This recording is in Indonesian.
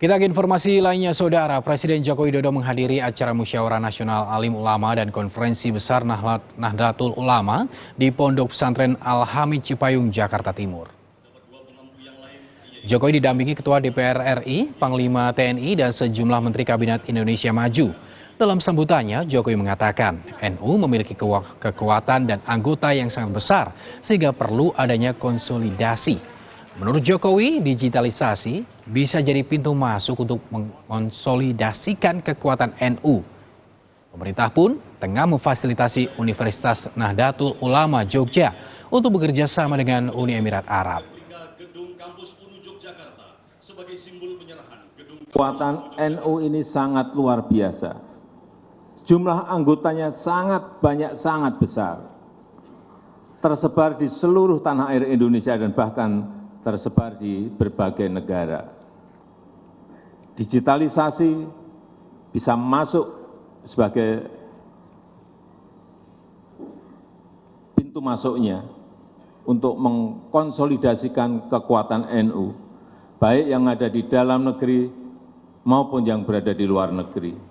Kita ke informasi lainnya, Saudara. Presiden Joko Widodo menghadiri acara Musyawarah Nasional Alim Ulama dan Konferensi Besar Nahdlatul Ulama di Pondok Pesantren Al-Hamid Cipayung, Jakarta Timur. Jokowi didampingi Ketua DPR RI, Panglima TNI, dan sejumlah Menteri Kabinet Indonesia Maju. Dalam sambutannya, Jokowi mengatakan NU memiliki kekuatan dan anggota yang sangat besar sehingga perlu adanya konsolidasi. Menurut Jokowi, digitalisasi bisa jadi pintu masuk untuk mengonsolidasikan kekuatan NU. Pemerintah pun tengah memfasilitasi Universitas Nahdlatul Ulama Jogja untuk bekerja sama dengan Uni Emirat Arab. Kekuatan NU ini sangat luar biasa. Jumlah anggotanya sangat banyak, sangat besar. Tersebar di seluruh tanah air Indonesia dan bahkan tersebar di berbagai negara. Digitalisasi bisa masuk sebagai pintu masuknya untuk mengkonsolidasikan kekuatan NU, baik yang ada di dalam negeri maupun yang berada di luar negeri.